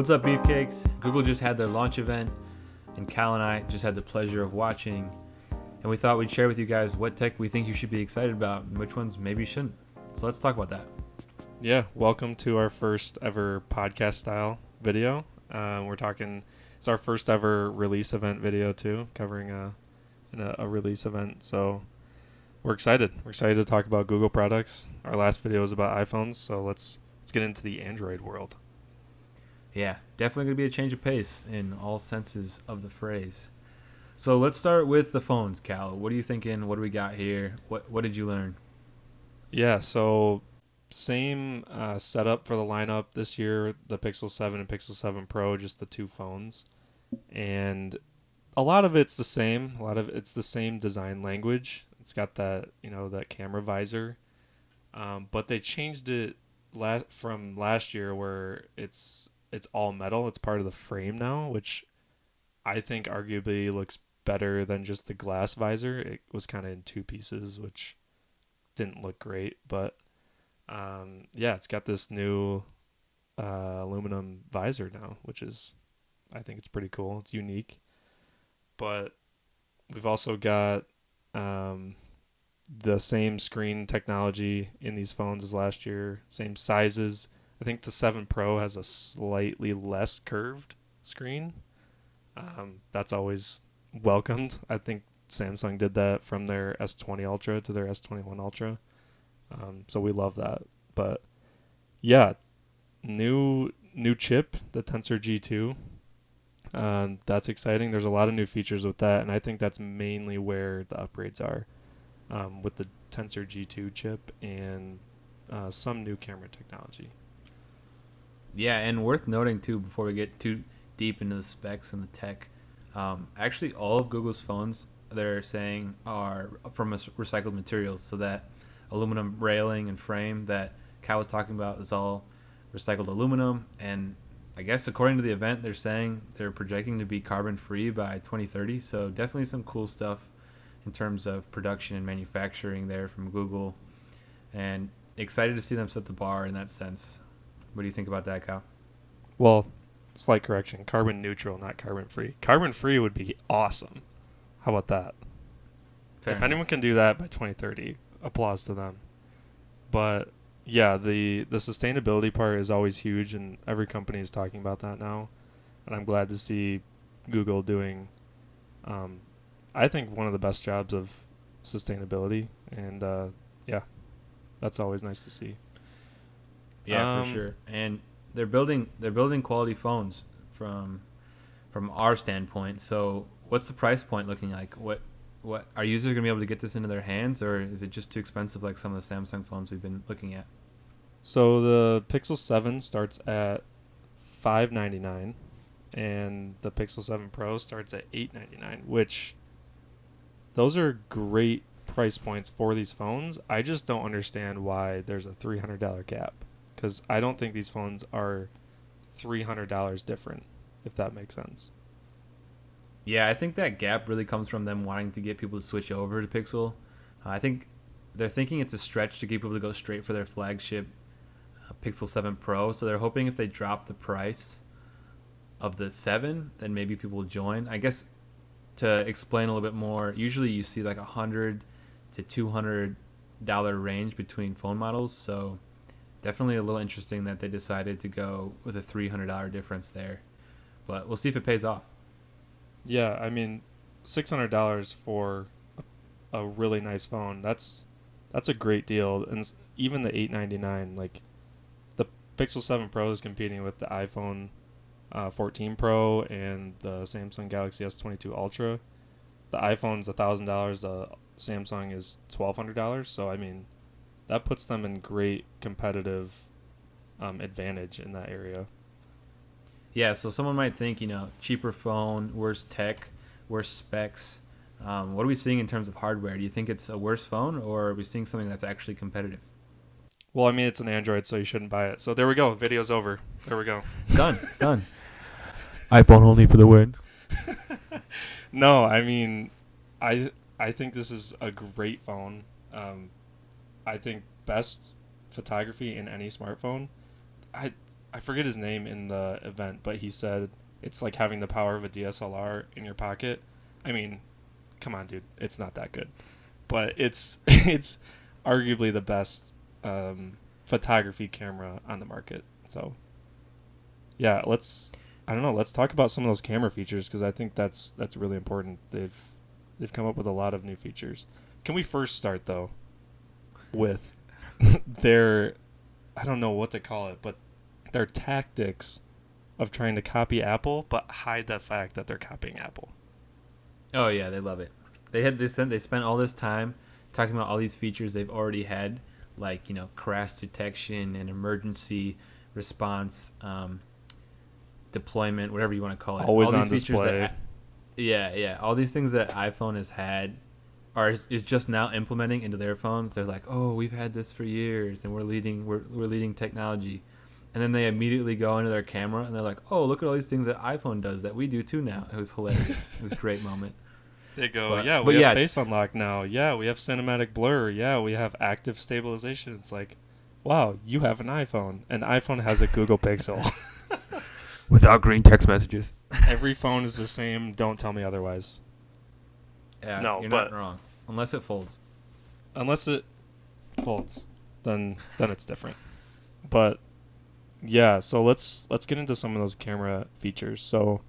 What's up, Beefcakes? Google just had their launch event, and Cal and I just had the pleasure of watching, and we thought we'd share with you guys what tech we think you should be excited about and which ones maybe you shouldn't. So let's talk about that. Yeah, welcome to our first ever podcast style video. It's our first ever release event video too, covering a release event. So we're excited. We're excited to talk about Google products. Our last video was about iPhones, so let's get into the Android world. Yeah, definitely going to be a change of pace in all senses of the phrase. So let's start with the phones, Cal. What are you thinking? What do we got here? What did you learn? Yeah, so same setup for the lineup this year, the Pixel 7 and Pixel 7 Pro, just the two phones. And a lot of it's the same. A lot of it's the same design language. It's got that camera visor. But they changed it from last year where it's all metal. It's part of the frame now, which I think arguably looks better than just the glass visor. It was kind of in two pieces, which didn't look great. But it's got this new aluminum visor now, which is, I think it's pretty cool. It's unique. But we've also got the same screen technology in these phones as last year, same sizes. I think the 7 Pro has a slightly less curved screen. That's always welcomed. I think Samsung did that from their S20 Ultra to their S21 Ultra. So we love that. But yeah, new chip, the Tensor G2. That's exciting. There's a lot of new features with that, and I think that's mainly where the upgrades are, with the Tensor G2 chip and some new camera technology. Yeah, and worth noting too, before we get too deep into the specs and the tech, actually all of Google's phones, they're saying, are from recycled materials. So that aluminum railing and frame that Cal was talking about is all recycled aluminum. And I guess according to the event, they're saying they're projecting to be carbon free by 2030. So definitely some cool stuff in terms of production and manufacturing there from Google. And excited to see them set the bar in that sense. What do you think about that, Cal? Well, slight correction. Carbon neutral, not carbon free. Carbon free would be awesome. How about that? Fair if enough. anyone can do that by 2030, applause to them. But yeah, the sustainability part is always huge, and every company is talking about that now. And I'm glad to see Google doing, I think, one of the best jobs of sustainability. And that's always nice to see. Yeah, for sure. And they're building quality phones from our standpoint. So what's the price point looking like? What are users gonna be able to get this into their hands, or is it just too expensive like some of the Samsung phones we've been looking at? So the Pixel 7 starts at $599, and the Pixel 7 Pro starts at $899, which those are great price points for these phones. I just don't understand why there's a $300 gap, because I don't think these phones are $300 different, if that makes sense. Yeah, I think that gap really comes from them wanting to get people to switch over to Pixel. I think they're thinking it's a stretch to get people to go straight for their flagship Pixel 7 Pro. So they're hoping if they drop the price of the 7, then maybe people will join. I guess to explain a little bit more, usually you see like $100 to $200 range between phone models. So definitely a little interesting that they decided to go with a $300 difference there. But we'll see if it pays off. Yeah, I mean, $600 for a really nice phone, that's a great deal. And even the $899, like the Pixel 7 Pro is competing with the iPhone 14 Pro and the Samsung Galaxy S22 Ultra. The iPhone's $1,000, the Samsung is $1,200. So I mean, that puts them in great competitive advantage in that area. Yeah, so someone might think, cheaper phone, worse tech, worse specs. What are we seeing in terms of hardware? Do you think it's a worse phone, or are we seeing something that's actually competitive? Well, I mean, it's an Android, so you shouldn't buy it. So there we go. Video's over. There we go. It's done. It's done. iPhone only for the win. No, I mean, I think this is a great phone. I think best photography in any smartphone. I forget his name in the event, but he said it's like having the power of a DSLR in your pocket. I mean, come on, dude, it's not that good, but it's it's arguably the best photography camera on the market. So yeah, I don't know, let's talk about some of those camera features because I think that's really important. They've come up with a lot of new features. Can we first start though with their, I don't know what to call it, but their tactics of trying to copy Apple but hide the fact that they're copying Apple. Oh yeah, they love it. They spent all this time talking about all these features they've already had, like crash detection and emergency response, deployment, whatever you want to call it. Always all on these features display. yeah, all these things that iPhone has had is just now implementing into their phones. They're like, oh, we've had this for years, and we're leading technology. And then they immediately go into their camera and they're like, oh, look at all these things that iPhone does that we do too now. It was hilarious. It was a great moment. They go, But we have yeah, face unlock now. Yeah, we have cinematic blur. Yeah, we have active stabilization. It's like, wow, you have an iPhone. And iPhone has a Google Pixel. without green text messages. Every phone is the same. Don't tell me otherwise. Yeah, No, you're but not wrong. Unless it folds. unless it folds, then it's different. But yeah, so let's get into some of those camera features. So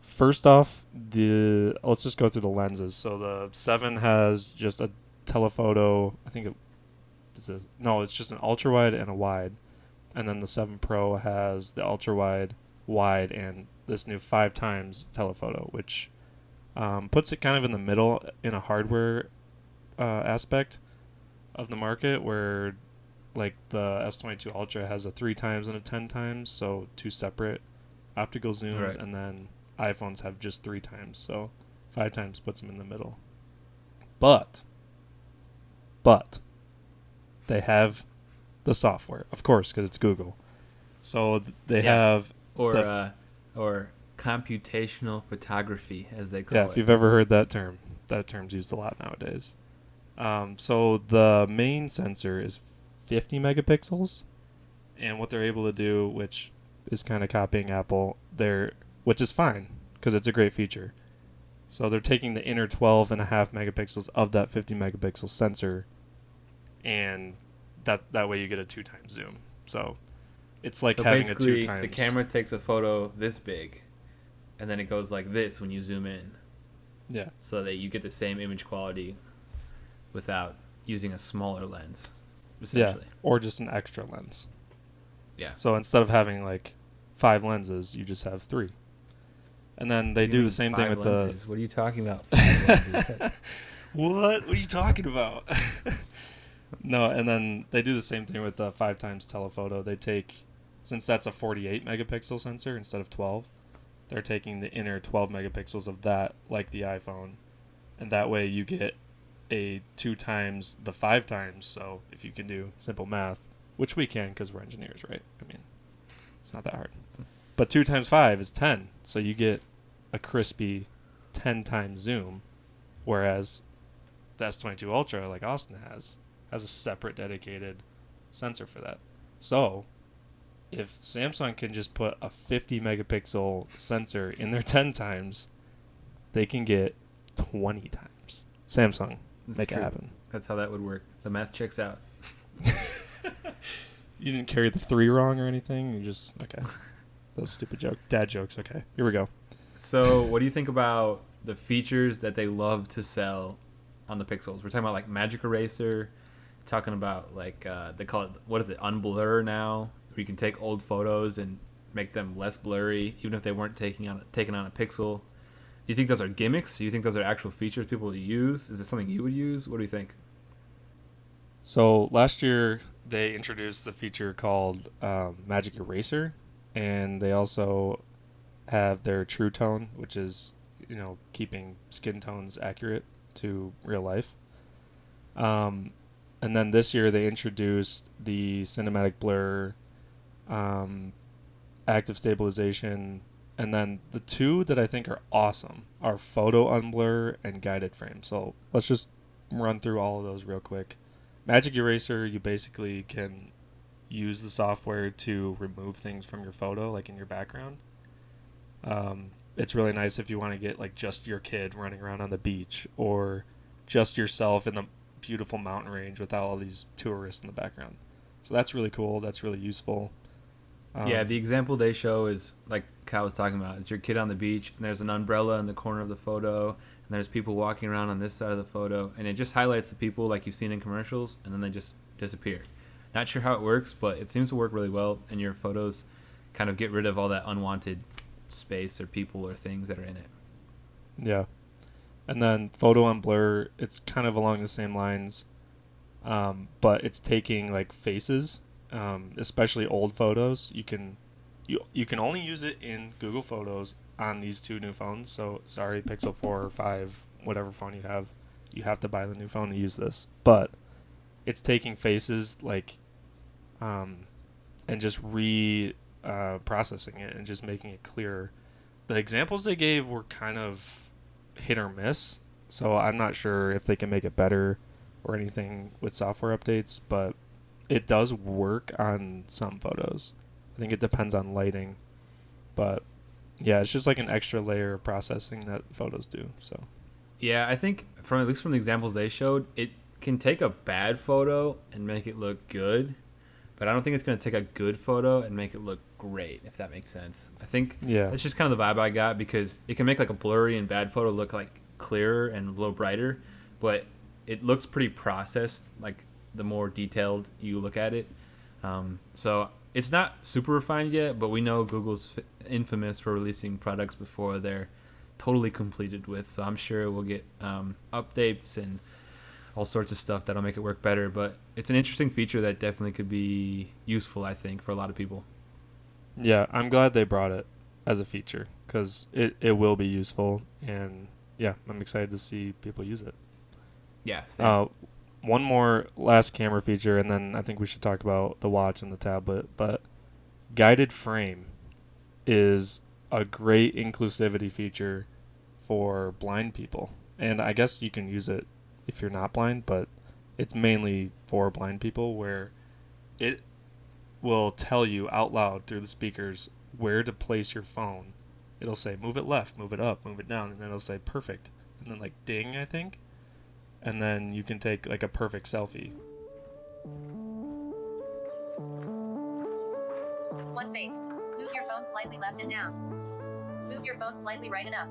first off, let's just go through the lenses. So the 7 has just a telephoto. I think it's just an ultra wide and a wide, and then the 7 Pro has the ultra wide, wide, and this new 5 times telephoto, which puts it kind of in the middle in a hardware aspect of the market, where like the S22 Ultra has a 3 times and a 10 times, so 2 separate optical zooms, Right. and then iPhones have just 3 times, so 5 times puts them in the middle. But they have the software, of course, because it's Google. So they have Or computational photography, as they call it. if you've ever heard that term's used a lot nowadays. So the main sensor is 50 megapixels, and what they're able to do, which is kind of copying Apple, which is fine because it's a great feature. So they're taking the inner 12.5 megapixels of that 50 megapixel sensor, and that way you get a 2 times zoom. So it's like having a 2 times. The camera takes a photo this big, and then it goes like this when you zoom in. Yeah. So that you get the same image quality without using a smaller lens, essentially. Yeah, or just an extra lens. Yeah. So instead of having like 5 lenses, you just have 3. And then they do the same thing with lenses? What are you talking about? 5 lenses? What are you talking about? No, and then they do the same thing with the 5 times telephoto. They take, since that's a 48 megapixel sensor instead of 12, they're taking the inner 12 megapixels of that, like the iPhone, and that way you get a 2 times the 5 times. So if you can do simple math, which we can because we're engineers, right? I mean, it's not that hard. But 2 times 5 is 10, so you get a crispy 10 times zoom, whereas the S22 Ultra, like Austin has a separate dedicated sensor for that. So if Samsung can just put a 50 megapixel sensor in their 10 times, they can get 20 times. Samsung, make it happen. That's how that would work. The math checks out. You didn't carry the 3 wrong or anything? You just, okay. Those stupid dad jokes, okay. Here we go. So what do you think about the features that they love to sell on the Pixels? We're talking about like Magic Eraser, talking about like they call it, what is it, Unblur now, where you can take old photos and make them less blurry, even if they weren't taken on a Pixel. Do you think those are gimmicks? Do you think those are actual features people would use? Is it something you would use? What do you think? So last year they introduced the feature called Magic Eraser, and they also have their True Tone, which is, keeping skin tones accurate to real life. And then this year they introduced the cinematic blur, active stabilization, and then the 2 that I think are awesome are photo unblur and guided frame. So let's just run through all of those real quick. Magic Eraser, you basically can use the software to remove things from your photo, like in your background. It's really nice if you want to get like just your kid running around on the beach or just yourself in the beautiful mountain range without all these tourists in the background. So that's really cool. That's really useful. Yeah, Um, the example they show is like Kyle was talking about. It's your kid on the beach, and there's an umbrella in the corner of the photo, and there's people walking around on this side of the photo, and it just highlights the people like you've seen in commercials, and then they just disappear. Not sure how it works, but it seems to work really well, and your photos kind of get rid of all that unwanted space or people or things that are in it. yeah. And then photo on blur, it's kind of along the same lines, but it's taking like faces, especially old photos. You can only use it in Google Photos on these two new phones. So sorry, Pixel 4 or 5, whatever phone you have to buy the new phone to use this. But it's taking faces like, and just processing it and just making it clearer. The examples they gave were kind of hit or miss, so I'm not sure if they can make it better or anything with software updates, but it does work on some photos. I think it depends on lighting, but yeah, it's just like an extra layer of processing that photos do. So Yeah, I think from at least from the examples they showed, it can take a bad photo and make it look good, but I don't think it's going to take a good photo and make it look great, if that makes sense. I think yeah, that's just kind of the vibe I got because it can make like a blurry and bad photo look like clearer and a little brighter, but it looks pretty processed, like the more detailed you look at it. So it's not super refined yet, but we know Google's infamous for releasing products before they're totally completed with. So I'm sure we'll get updates and all sorts of stuff that'll make it work better. But it's an interesting feature that definitely could be useful, I think, for a lot of people. yeah, I'm glad they brought it as a feature because it will be useful, and yeah, I'm excited to see people use it. Yeah, same. Uh, one more last camera feature, and then I think we should talk about the watch and the tablet. But guided frame is a great inclusivity feature for blind people, and I guess you can use it if you're not blind, but it's mainly for blind people where it will tell you out loud through the speakers where to place your phone. It'll say move it left, move it up, move it down, and then it'll say perfect, and then like ding, I think, and then you can take like a perfect selfie. One face. Move your phone slightly left and down. Move your phone slightly right and up.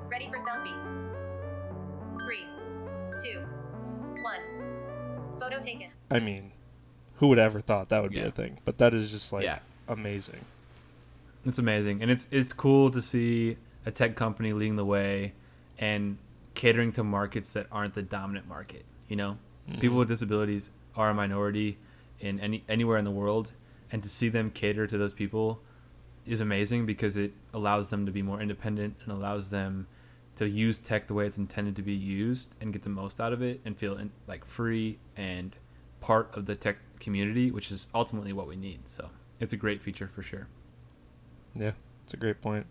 Ready for selfie. 3, 2, 1. Photo taken. I mean, who would ever thought that would be Yeah. a thing? But that is just like Yeah. amazing. It's amazing, and it's cool to see a tech company leading the way and catering to markets that aren't the dominant market. You know, people with disabilities are a minority in anywhere in the world, and to see them cater to those people is amazing because it allows them to be more independent and allows them to use tech the way it's intended to be used and get the most out of it and feel like free and part of the tech community, which is ultimately what we need. So it's a great feature for sure. Yeah, it's a great point.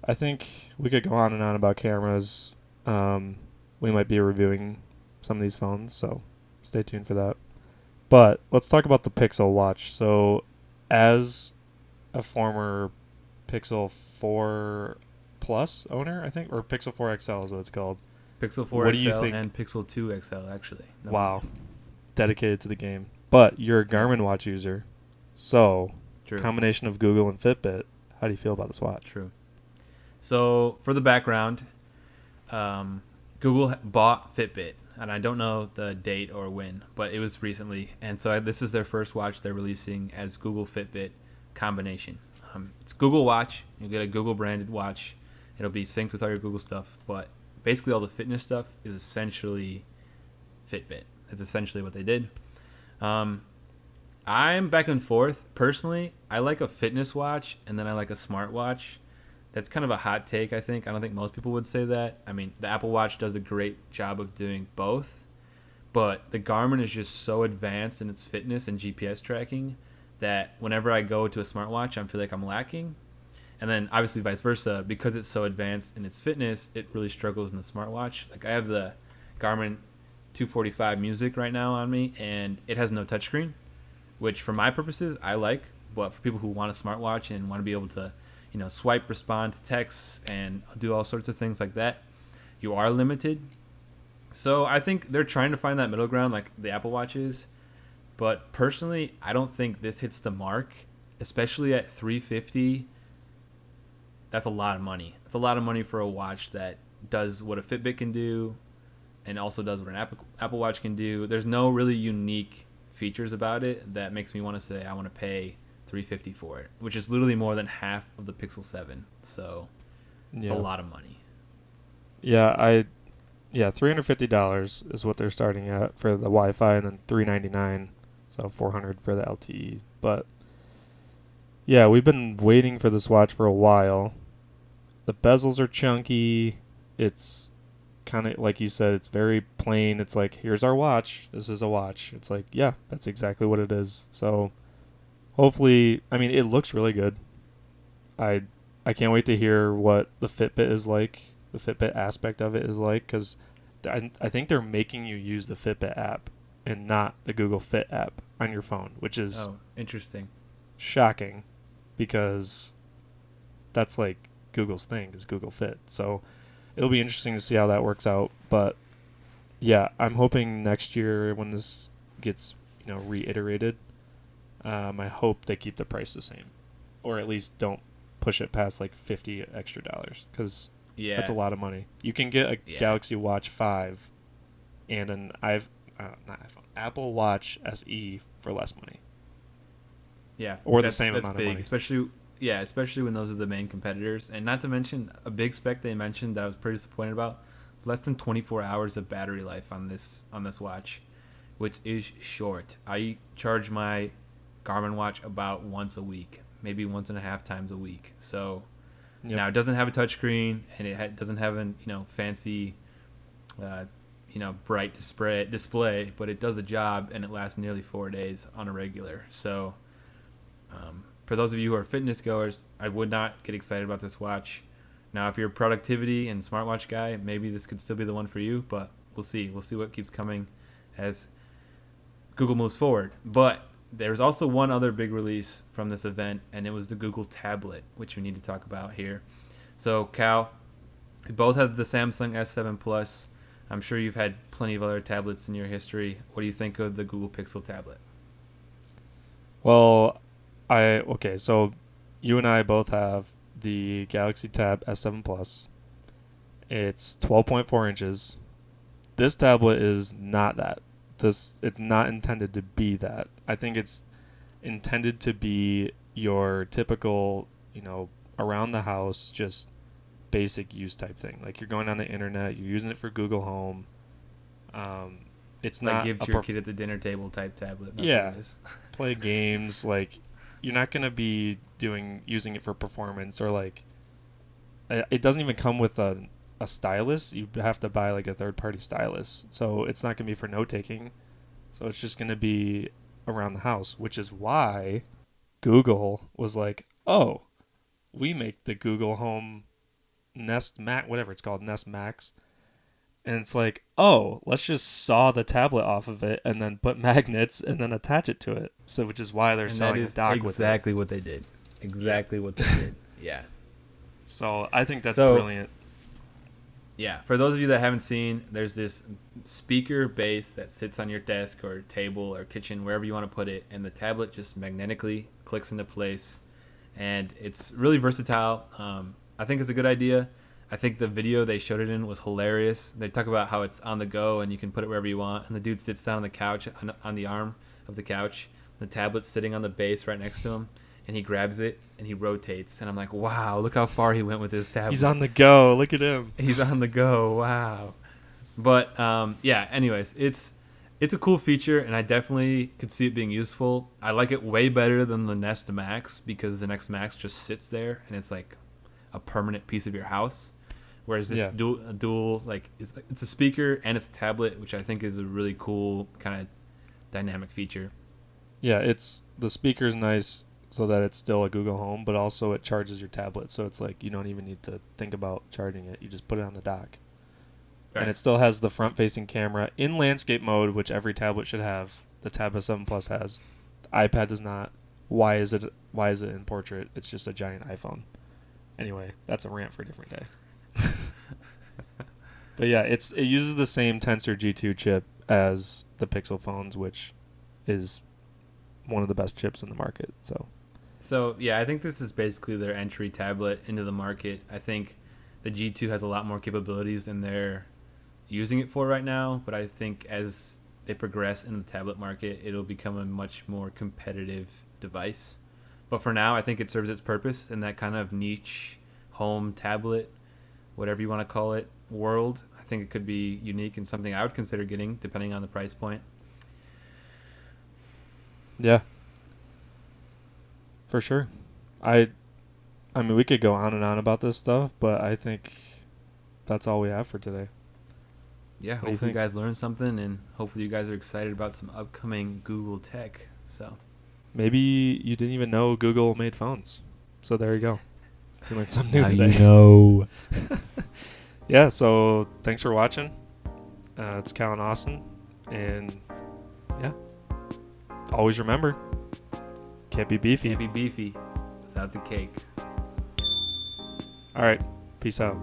I think we could go on and on about cameras. We might be reviewing some of these phones, so stay tuned for that. But let's talk about the Pixel Watch. So, as a former Pixel 4 Plus owner, I think, or Pixel 4 XL is what it's called. Pixel 4 What do you XL think? and Pixel 2 XL actually. No. Wow, dedicated to the game. But you're a Garmin watch user, so True. combination of Google and Fitbit. How do you feel about this watch? True. So for the background, Google bought Fitbit, and I don't know the date or when, but it was recently. And so this is their first watch they're releasing as Google Fitbit combination. It's Google Watch. You'll get a Google branded watch. It'll be synced with all your Google stuff, but basically all the fitness stuff is essentially Fitbit. That's essentially what they did. I'm back and forth. Personally, I like a fitness watch, and then I like a smartwatch. That's kind of a hot take, I think. I don't think most people would say that. I mean, the Apple Watch does a great job of doing both, but the Garmin is just so advanced in its fitness and GPS tracking that whenever I go to a smartwatch, I feel like I'm lacking. And then obviously vice versa, because it's so advanced in its fitness, it really struggles in the smartwatch. Like I have the Garmin 245 Music right now on me, and it has no touchscreen. which for my purposes I like, but for people who want a smartwatch and want to be able to, swipe, respond to texts, and do all sorts of things like that, you are limited. So I think they're trying to find that middle ground like the Apple Watch is. But personally, I don't think this hits the mark, especially at $350. That's a lot of money. It's a lot of money for a watch that does what a Fitbit can do and also does what an Apple Watch can do. There's no really unique features about it that makes me want to say I want to pay $350 for it, which is literally more than half of the Pixel 7. So it's a lot of money. Yeah, $350 is what they're starting at for the Wi-Fi, and then $399, so $400 for the LTE. But yeah, we've been waiting for this watch for a while. The bezels are chunky. It's kind of like you said, it's very plain. It's like, here's our watch. This is a watch. It's like, yeah, that's exactly what it is. So hopefully, I mean, it looks really good. I can't wait to hear what the Fitbit is like. The Fitbit aspect of it is like, because I think they're making you use the Fitbit app and not the Google Fit app on your phone, which is interesting, shocking, because that's like Google's thing is Google Fit. So it'll be interesting to see how that works out. But yeah, I'm hoping next year when this gets reiterated, I hope they keep the price the same, or at least don't push it past like $50 extra, because that's a lot of money. You can get a Galaxy Watch 5 and an Apple Watch SE for less money. Yeah, or the same amount of money. Especially when those are the main competitors. And not to mention, a big spec they mentioned that I was pretty disappointed about: less than 24 hours of battery life on this watch, which is short. I charge my Garmin watch about once a week, maybe 1.5 times a week. So now it doesn't have a touchscreen, and it doesn't have an fancy, bright display, but it does the job, and it lasts nearly 4 days on a regular. So for those of you who are fitness goers, I would not get excited about this watch. Now, if you're a productivity and smartwatch guy, maybe this could still be the one for you, but we'll see. We'll see what keeps coming as Google moves forward. But there's also one other big release from this event, and it was the Google tablet, which we need to talk about here. So, Cal, we both have the Samsung S7 Plus. I'm sure you've had plenty of other tablets in your history. What do you think of the Google Pixel tablet? Well, so you and I both have the Galaxy Tab S7 Plus. It's 12.4 inches. This tablet is not that. It's not intended to be that. I think it's intended to be your typical, around the house, just basic use type thing. Like you're going on the internet, you're using it for Google Home. It's like not give to your kid at the dinner table type tablet. That's what it is. Play games. Like you're not gonna be using it for performance, or like it doesn't even come with a stylus. You have to buy like a third-party stylus, so it's not gonna be for note-taking. So it's just gonna be around the house, which is why Google was like, "Oh, we make the Google Home Nest Max, whatever it's called, Nest Max," and it's like, "Oh, let's just saw the tablet off of it and then put magnets and then attach it to it." So, which is why they're selling a dock with it. Exactly what they did. Exactly what they did. Yeah. So I think that's brilliant. Yeah, for those of you that haven't seen, there's this speaker base that sits on your desk or table or kitchen, wherever you want to put it, and the tablet just magnetically clicks into place, and it's really versatile. I think it's a good idea. I think the video they showed it in was hilarious. They talk about how it's on the go and you can put it wherever you want, and the dude sits down on the couch, on the arm of the couch, the tablet's sitting on the base right next to him, and he grabs it and he rotates, and I'm like, wow, look how far he went with his tablet. He's on the go. Look at him. He's on the go. Wow. But anyways, it's a cool feature, and I definitely could see it being useful. I like it way better than the Nest Max, because the Nest Max just sits there and it's like a permanent piece of your house, whereas this dual like it's a speaker and it's a tablet, which I think is a really cool kind of dynamic feature. Yeah, the speaker's nice, so that it's still a Google Home, but also it charges your tablet, so it's like you don't even need to think about charging it. You just put it on the dock. Right. And it still has the front-facing camera in landscape mode, which every tablet should have. The Tab S7 Plus has. iPad does not. Why is it in portrait? It's just a giant iPhone. Anyway, that's a rant for a different day. But yeah, it uses the same Tensor G2 chip as the Pixel phones, which is one of the best chips in the market. So yeah, I think this is basically their entry tablet into the market. I think the G2 has a lot more capabilities than they're using it for right now, but I think as they progress in the tablet market, it'll become a much more competitive device. But for now, I think it serves its purpose in that kind of niche home tablet, whatever you want to call it, world. I think it could be unique and something I would consider getting depending on the price point. Yeah. For sure. I mean, we could go on and on about this stuff, but I think that's all we have for today. Yeah, hopefully you guys learned something, and hopefully you guys are excited about some upcoming Google tech. So maybe you didn't even know Google made phones. So there you go. You learned something new now today. You know. Yeah, so thanks for watching. It's Cal and Austin. And yeah, always remember, can't be beefy. Can't be beefy without the cake. All right, peace out.